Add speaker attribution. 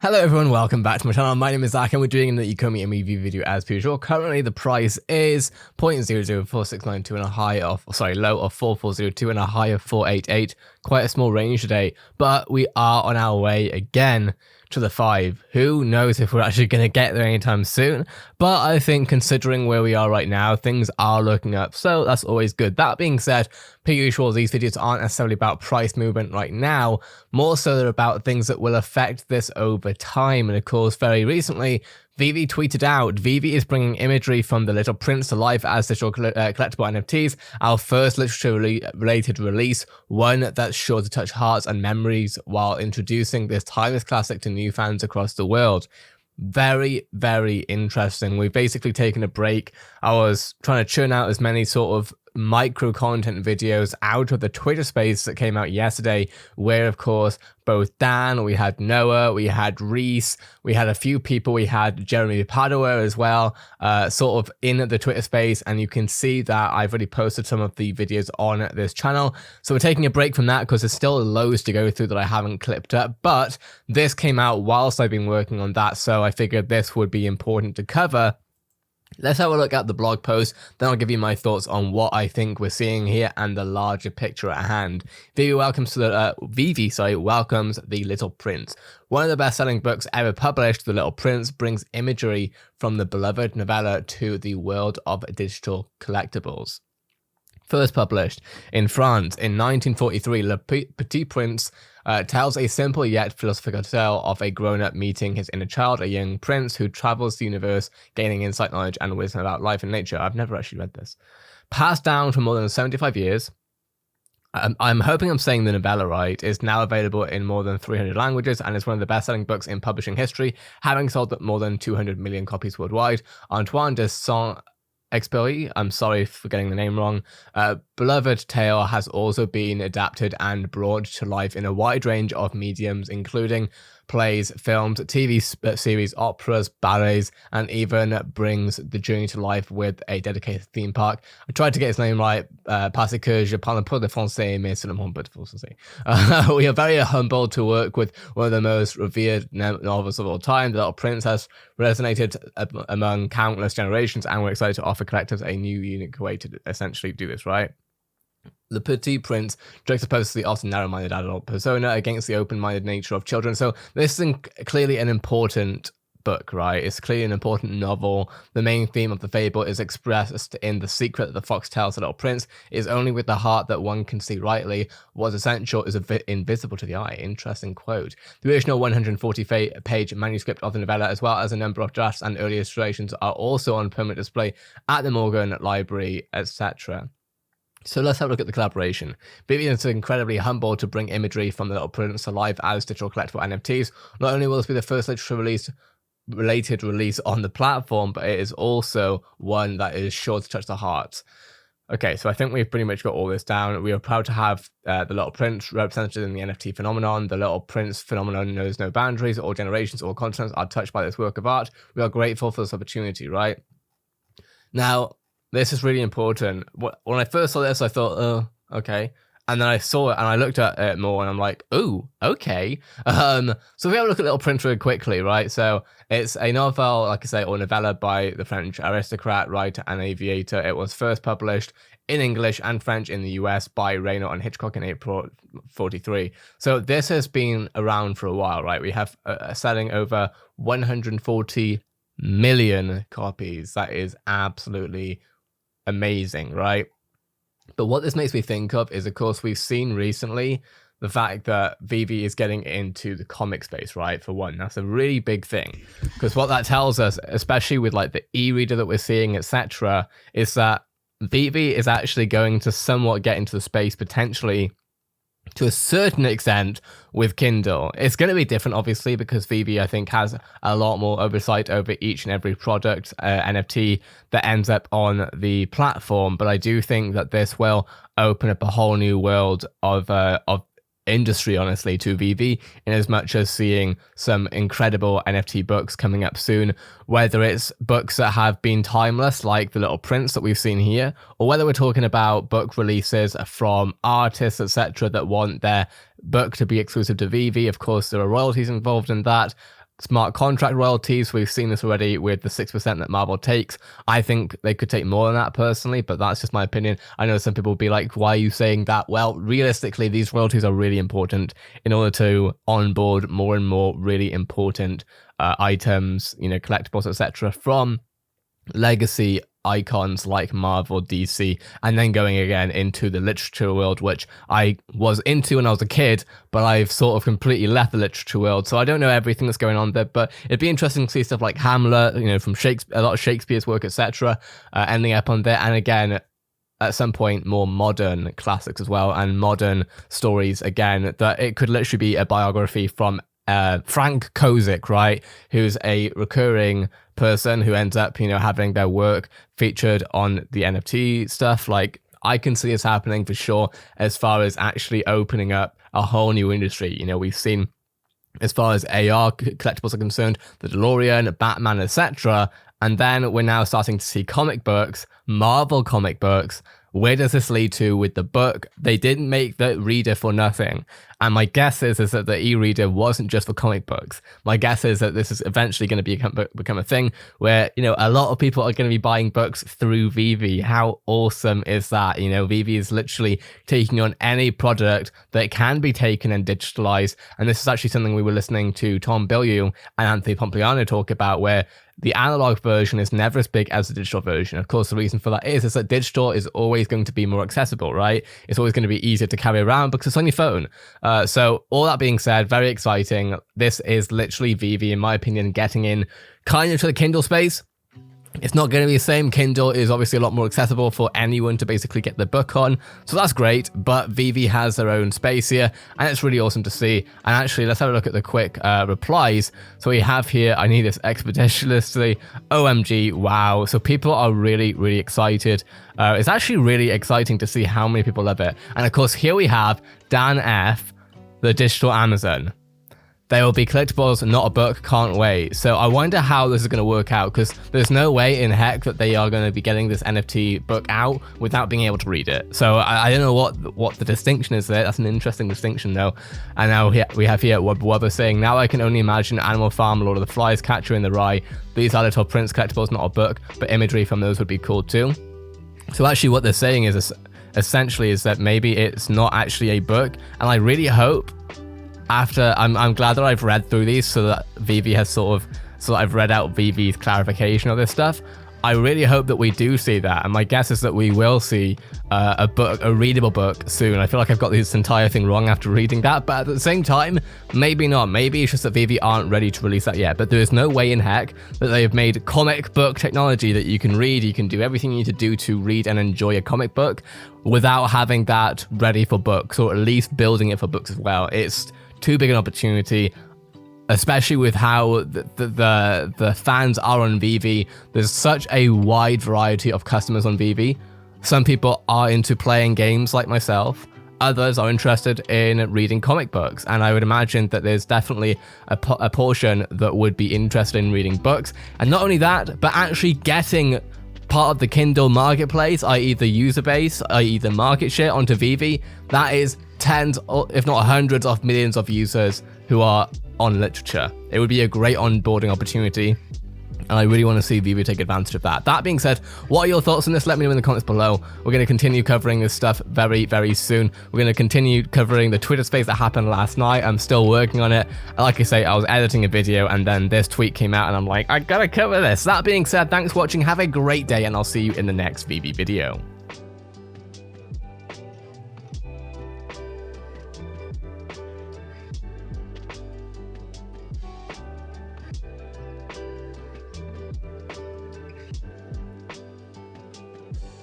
Speaker 1: Hello everyone, welcome back to my channel. My name is Zach and we're doing an Ecomi Veve video as per usual. Currently the price is 0.00469 and a high of, low of 4402 and a high of 488. Quite a small range today, but we are on our way again to the 5. Who knows if we're actually going to get there anytime soon, but I think considering where we are right now, things are looking up, so that's always good. That being said, per usual, these videos aren't necessarily about price movement right now, more so they're about things that will affect this over time. And of course, very recently, VeVe tweeted out, VeVe is bringing imagery from The Little Prince to life as digital collectible NFTs, our first literature-related release, one that's sure to touch hearts and memories while introducing this timeless classic to new fans across the world. Very, very interesting. We've basically taken a break. I was trying to churn out as many sort of micro content videos out of the Twitter space that came out yesterday, where of course both Dan, we had Noah, we had Reese, we had a few people, we had Jeremy Padua as well, sort of in the Twitter space, and you can see that I've already posted some of the videos on this channel. So we're taking a break from that because there's still loads to go through that I haven't clipped up, but this came out whilst I've been working on that, so I figured this would be important to cover. Let's have a look at the blog post, then I'll give you my thoughts on what I think we're seeing here and the larger picture at hand. VeVe welcomes The Little Prince. One of the best-selling books ever published, The Little Prince brings imagery from the beloved novella to the world of digital collectibles. First published in France in 1943, Le Petit Prince tells a simple yet philosophical tale of a grown-up meeting his inner child, a young prince who travels the universe, gaining insight, knowledge, and wisdom about life and nature. I've never actually read this. Passed down for more than 75 years, I'm hoping I'm saying the novella right, is now available in more than 300 languages and is one of the best-selling books in publishing history, having sold more than 200 million copies worldwide. Antoine de Saint-Exupéry, I'm sorry for getting the name wrong, beloved tale has also been adapted and brought to life in a wide range of mediums, including plays, films, TV series, operas, ballets, and even brings the journey to life with a dedicated theme park. I tried to get his name right, parce que je parle un peu de français, mais c'est le monde de français. We are very humbled to work with one of the most revered novels of all time. The Little Prince has resonated among countless generations, and we're excited to offer collectors a new, unique way to essentially do this, right? Le Petit Prince juxtaposes the often narrow-minded adult persona against the open-minded nature of children. So this is clearly an important book, right? It's clearly an important novel. The main theme of the fable is expressed in the secret that the fox tells the Little Prince. It is only with the heart that one can see rightly. What's essential is invisible to the eye. Interesting quote. The original 140-page manuscript of the novella, as well as a number of drafts and early illustrations, are also on permanent display at the Morgan Library, etc. So let's have a look at the collaboration. VeVe is incredibly humble to bring imagery from The Little Prince to life as digital collectible NFTs. Not only will this be the first literature-related release on the platform, but it is also one that is sure to touch the heart. Okay, so I think we've pretty much got all this down. We are proud to have The Little Prince represented in the NFT phenomenon. The Little Prince phenomenon knows no boundaries. All generations, all continents are touched by this work of art. We are grateful for this opportunity, right? Now, this is really important. When I first saw this, I thought, oh, okay. And then I saw it and I looked at it more and I'm like, oh, okay. So we have a look at Little Prince really quickly, right? So it's a novel, like I say, or novella by the French aristocrat, writer, and aviator. It was first published in English and French in the US by Reynolds and Hitchcock in April 43. So this has been around for a while, right? We have selling over 140 million copies. That is absolutely amazing, right? But what this makes me think of is, of course, we've seen recently the fact that VeVe is getting into the comic space, right? For one, that's a really big thing, because what that tells us, especially with like the e-reader that we're seeing, etc., is that VeVe is actually going to somewhat get into the space potentially to a certain extent with Kindle. It's going to be different, obviously, because VeVe, I think, has a lot more oversight over each and every product NFT that ends up on the platform. But I do think that this will open up a whole new world of industry, honestly, to VeVe, in as much as seeing some incredible NFT books coming up soon, whether it's books that have been timeless, like The Little Prince that we've seen here, or whether we're talking about book releases from artists, etc., that want their book to be exclusive to VeVe. Of course, there are royalties involved in that. smart contract royalties. We've seen this already with the 6% that Marvel takes. I think they could take more than that personally, but that's just my opinion. I know some people will be like, why are you saying that? Well, realistically, these royalties are really important in order to onboard more and more really important items, collectibles, etc., from legacy icons like Marvel, DC, and then going again into the literature world, which I was into when I was a kid, but I've sort of completely left the literature world, so I don't know everything that's going on there. But it'd be interesting to see stuff like Hamlet, from Shakespeare, a lot of Shakespeare's work, etc., ending up on there. And again, at some point, more modern classics as well, and modern stories again, that it could literally be a biography from Frank Kozik, right, who's a recurring person who ends up, having their work featured on the NFT stuff. Like, I can see this happening for sure, as far as actually opening up a whole new industry. We've seen, as far as AR collectibles are concerned, the DeLorean, Batman, etc. And then we're now starting to see comic books, Marvel comic books. Where does this lead to with the book? They didn't make the reader for nothing. And my guess is that the e-reader wasn't just for comic books. My guess is that this is eventually going to become a thing where, a lot of people are going to be buying books through VeVe. How awesome is that? VeVe is literally taking on any product that can be taken and digitalized. And this is actually something we were listening to Tom Bilyeu and Anthony Pompliano talk about, where the analog version is never as big as the digital version. Of course, the reason for that is that digital is always going to be more accessible, right? It's always going to be easier to carry around because it's on your phone. So all that being said, very exciting. This is literally VeVe, in my opinion, getting in kind of to the Kindle space. It's not going to be the same. Kindle is obviously a lot more accessible for anyone to basically get the book on. So that's great, but VeVe has their own space here, and it's really awesome to see. And actually, let's have a look at the quick replies. So we have here, I need this expeditiously, OMG, wow. So people are really, really excited. It's actually really exciting to see how many people love it. And of course, here we have Dan F., the digital Amazon. There will be collectibles, not a book, can't wait. So I wonder how this is going to work out, because there's no way in heck that they are going to be getting this NFT book out without being able to read it. So I don't know what the distinction is there. That's an interesting distinction though. And now we have here Wubba saying, now I can only imagine Animal Farm, Lord of the Flies, Catcher in the Rye. These are little prints collectibles, not a book, but imagery from those would be cool too. So actually what they're saying is essentially is that maybe it's not actually a book. And I really hope, after I'm glad that I've read through these, so that VeVe has so that I've read out VeVe's clarification of this stuff. I really hope that we do see that, and my guess is that we will see a readable book soon. I feel like I've got this entire thing wrong after reading that, but at the same time, maybe not. Maybe it's just that VeVe aren't ready to release that yet, but there is no way in heck that they've made comic book technology that you can read, you can do everything you need to do to read and enjoy a comic book without having that ready for books, or at least building it for books as well. It's too big an opportunity, especially with how the fans are on VeVe. There's such a wide variety of customers on VeVe. Some people are into playing games like myself. Others are interested in reading comic books. And I would imagine that there's definitely a portion that would be interested in reading books. And not only that, but actually getting part of the Kindle marketplace, i.e. the user base, i.e. the market share onto VeVe. That is tens, if not hundreds of millions of users who are on literature. It would be a great onboarding opportunity, and I really want to see VeVe take advantage of that. That being said, what are your thoughts on this? Let me know in the comments below. We're going to continue covering this stuff very, very soon. We're going to continue covering the Twitter space that happened last night. I'm still working on it. Like I say, I was editing a video and then this tweet came out and I'm like, I gotta cover this. That being said, thanks for watching. Have a great day and I'll see you in the next VeVe video.